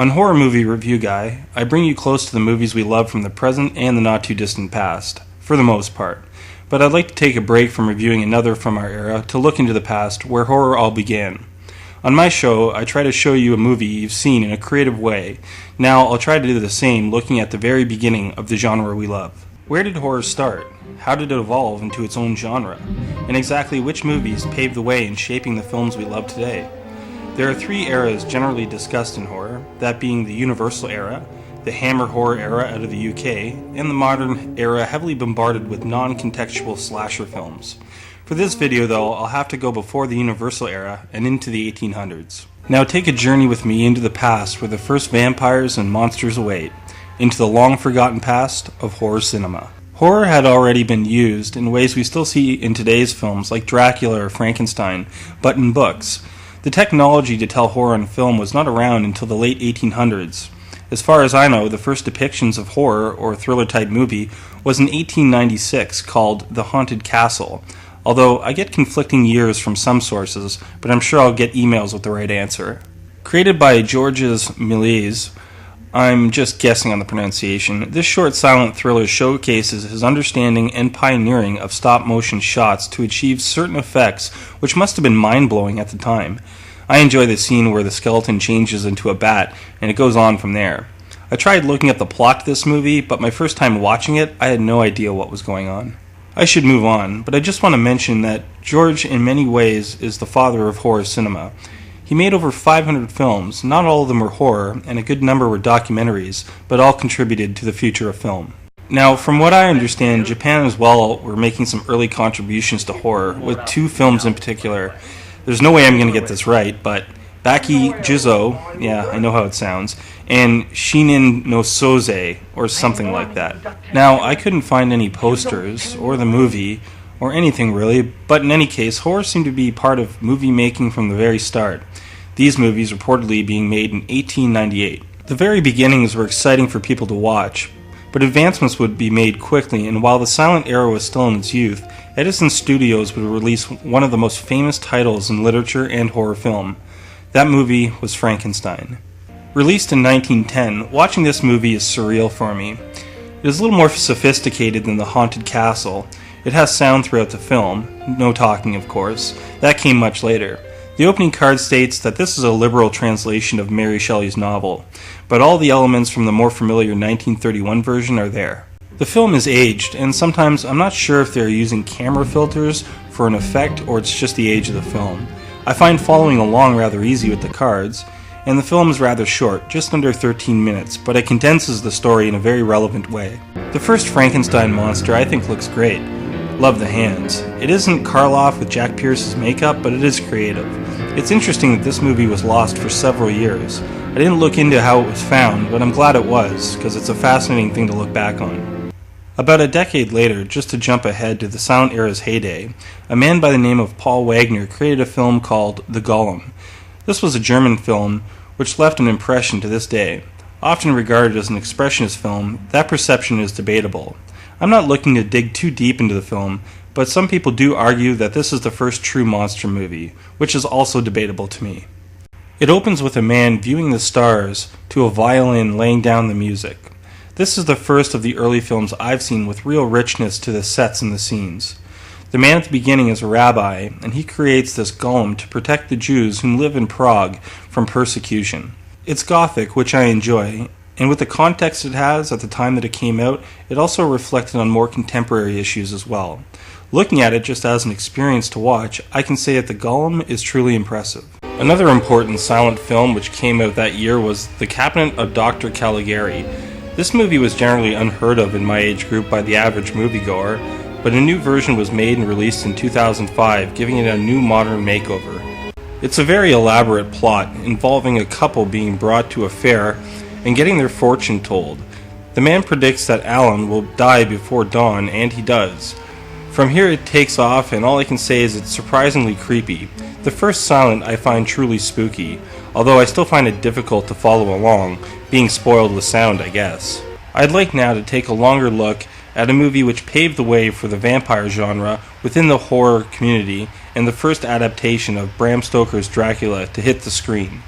On Horror Movie Review Guy, I bring you close to the movies we love from the present and the not-too-distant past, for the most part. But I'd like to take a break from reviewing another from our era to look into the past, where horror all began. On my show, I try to show you a movie you've seen in a creative way. Now, I'll try to do the same, looking at the very beginning of the genre we love. Where did horror start? How did it evolve into its own genre? And exactly which movies paved the way in shaping the films we love today? There are three eras generally discussed in horror, that being the Universal era, the Hammer horror era out of the UK, and the modern era heavily bombarded with non-contextual slasher films. For this video though, I'll have to go before the Universal era and into the 1800s. Now take a journey with me into the past where the first vampires and monsters await, into the long-forgotten past of horror cinema. Horror had already been used in ways we still see in today's films like Dracula or Frankenstein, but in books. The technology to tell horror on film was not around until the late 1800s. As far as I know, the first depictions of horror or thriller-type movie was in 1896 called The Haunted Castle, although I get conflicting years from some sources, but I'm sure I'll get emails with the right answer. Created by Georges Méliès, I'm just guessing on the pronunciation, this short silent thriller showcases his understanding and pioneering of stop-motion shots to achieve certain effects which must have been mind-blowing at the time. I enjoy the scene where the skeleton changes into a bat, and it goes on from there. I tried looking at the plot to this movie, but my first time watching it, I had no idea what was going on. I should move on, but I just want to mention that George in many ways is the father of horror cinema. He made over 500 films, not all of them were horror, and a good number were documentaries, but all contributed to the future of film. Now, from what I understand, Japan as well were making some early contributions to horror, with two films in particular. There's no way I'm going to get this right, but Baki Jizo, yeah, I know how it sounds, and Shinin no Soze, or something like that. Now, I couldn't find any posters, or the movie, or anything really, but in any case, horror seemed to be part of movie making from the very start. These movies reportedly being made in 1898. The very beginnings were exciting for people to watch, but advancements would be made quickly, and while the silent era was still in its youth, Edison Studios would release one of the most famous titles in literature and horror film. That movie was Frankenstein. Released in 1910, watching this movie is surreal for me. It is a little more sophisticated than The Haunted Castle. It has sound throughout the film, no talking of course, that came much later. The opening card states that this is a liberal translation of Mary Shelley's novel, but all the elements from the more familiar 1931 version are there. The film is aged, and sometimes I'm not sure if they're using camera filters for an effect or it's just the age of the film. I find following along rather easy with the cards, and the film is rather short, just under 13 minutes, but it condenses the story in a very relevant way. The first Frankenstein monster I think looks great. Love the hands. It isn't Karloff with Jack Pierce's makeup, but it is creative. It's interesting that this movie was lost for several years. I didn't look into how it was found, but I'm glad it was, because it's a fascinating thing to look back on. About a decade later, just to jump ahead to the silent era's heyday, a man by the name of Paul Wagner created a film called The Golem. This was a German film which left an impression to this day. Often regarded as an expressionist film, that perception is debatable. I'm not looking to dig too deep into the film, but some people do argue that this is the first true monster movie, which is also debatable to me. It opens with a man viewing the stars to a violin laying down the music. This is the first of the early films I've seen with real richness to the sets and the scenes. The man at the beginning is a rabbi, and he creates this golem to protect the Jews who live in Prague from persecution. It's gothic, which I enjoy, and with the context it has at the time that it came out, it also reflected on more contemporary issues as well. Looking at it just as an experience to watch, I can say that The Golem is truly impressive. Another important silent film which came out that year was The Cabinet of Dr. Caligari. This movie was generally unheard of in my age group by the average moviegoer, but a new version was made and released in 2005, giving it a new modern makeover. It's a very elaborate plot involving a couple being brought to a fair and getting their fortune told. The man predicts that Alan will die before dawn, and he does. From here it takes off, and all I can say is it's surprisingly creepy. The first silent I find truly spooky, although I still find it difficult to follow along, being spoiled with sound, I guess. I'd like now to take a longer look at a movie which paved the way for the vampire genre within the horror community and the first adaptation of Bram Stoker's Dracula to hit the screen.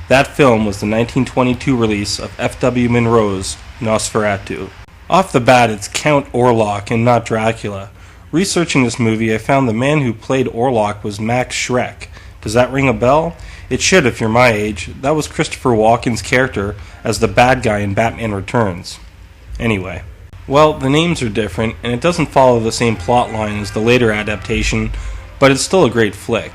That film was the 1922 release of F.W. Monroe's NOSFERATU. Off the bat, it's Count Orlok and not Dracula. Researching this movie, I found the man who played Orlok was Max Schreck. Does that ring a bell? It should if you're my age. That was Christopher Walken's character as the bad guy in Batman Returns. Anyway. Well, the names are different, and it doesn't follow the same plot line as the later adaptation, but it's still a great flick.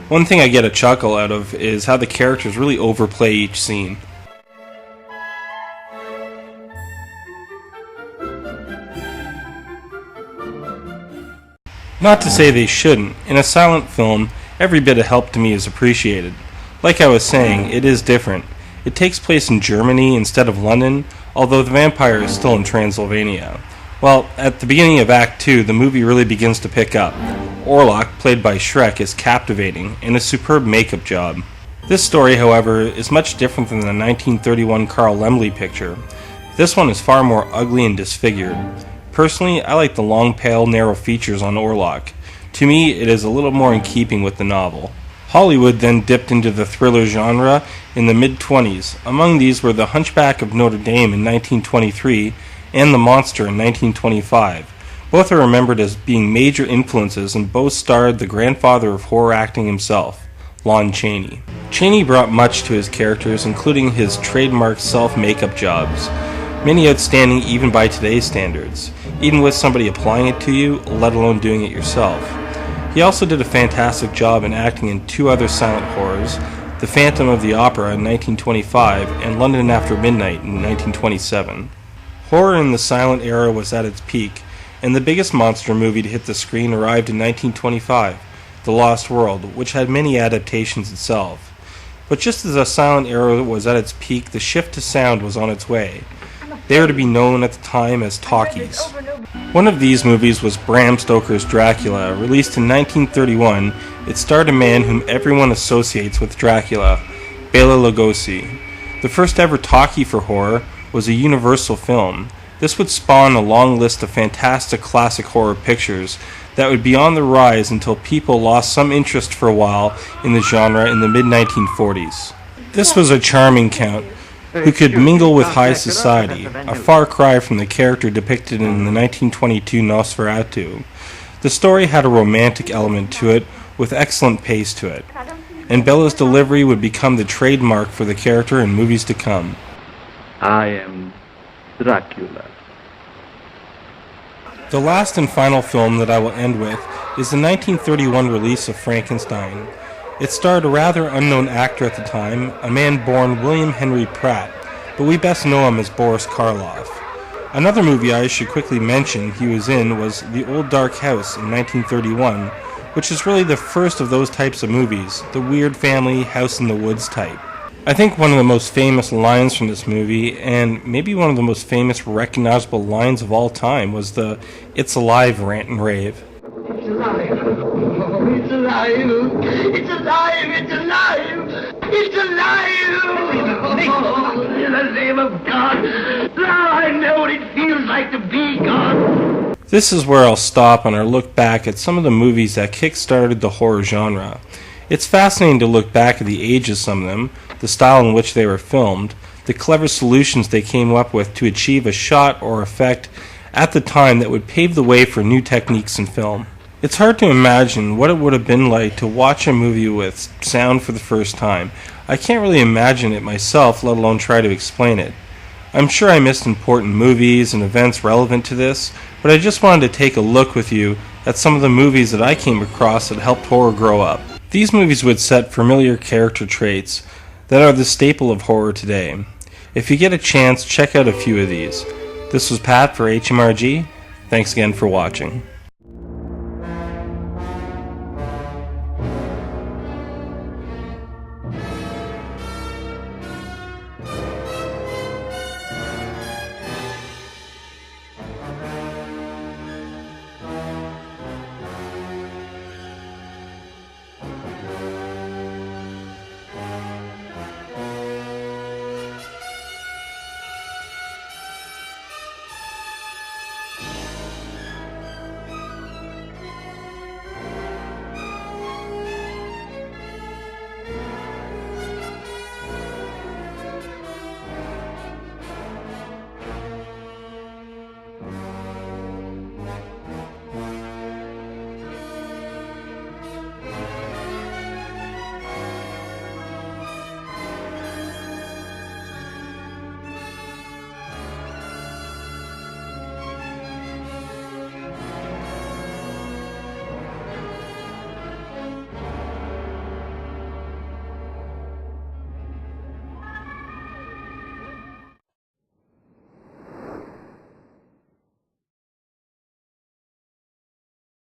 One thing I get a chuckle out of is how the characters really overplay each scene. Not to say they shouldn't. In a silent film, every bit of help to me is appreciated. Like I was saying, it is different. It takes place in Germany instead of London, although the vampire is still in Transylvania. Well, at the beginning of Act 2, the movie really begins to pick up. Orlok, played by Schreck, is captivating, and a superb makeup job. This story, however, is much different than the 1931 Carl Laemmle picture. This one is far more ugly and disfigured. Personally, I like the long, pale, narrow features on Orlok. To me, it is a little more in keeping with the novel. Hollywood then dipped into the thriller genre in the mid-20s. Among these were The Hunchback of Notre Dame in 1923 and The Monster in 1925. Both are remembered as being major influences, and both starred the grandfather of horror acting himself, Lon Chaney. Chaney brought much to his characters, including his trademark self-makeup jobs, many outstanding even by today's standards, even with somebody applying it to you, let alone doing it yourself. He also did a fantastic job in acting in two other silent horrors, The Phantom of the Opera in 1925 and London After Midnight in 1927. Horror in the silent era was at its peak, and the biggest monster movie to hit the screen arrived in 1925, The Lost World, which had many adaptations itself. But just as the silent era was at its peak, the shift to sound was on its way. They were to be known at the time as talkies. One of these movies was Bram Stoker's Dracula. Released in 1931, it starred a man whom everyone associates with Dracula, Bela Lugosi. The first ever talkie for horror was a Universal film. This would spawn a long list of fantastic classic horror pictures that would be on the rise until people lost some interest for a while in the genre in the mid-1940s. This was a charming count who could mingle with high society, a far cry from the character depicted in the 1922 Nosferatu. The story had a romantic element to it, with excellent pace to it, and Bela's delivery would become the trademark for the character in movies to come. I am Dracula. The last and final film that I will end with is the 1931 release of Frankenstein. It starred a rather unknown actor at the time, a man born William Henry Pratt, but we best know him as Boris Karloff. Another movie I should quickly mention he was in was The Old Dark Houae in 1931, which is really the first of those types of movies, the weird family, house in the woods type. I think one of the most famous lines from this movie, and maybe one of the most famous recognizable lines of all time, was the "It's alive" rant and rave. It's alive! It's alive! It's alive! It's alive! It's alive! Oh, in the name of God! Now I know what it feels like to be God! This is where I'll stop and I'll look back at some of the movies that kick-started the horror genre. It's fascinating to look back at the age of some of them, the style in which they were filmed, the clever solutions they came up with to achieve a shot or effect at the time that would pave the way for new techniques in film. It's hard to imagine what it would have been like to watch a movie with sound for the first time. I can't really imagine it myself, let alone try to explain it. I'm sure I missed important movies and events relevant to this, but I just wanted to take a look with you at some of the movies that I came across that helped horror grow up. These movies would set familiar character traits that are the staple of horror today. If you get a chance, check out a few of these. This was Pat for HMRG. Thanks again for watching.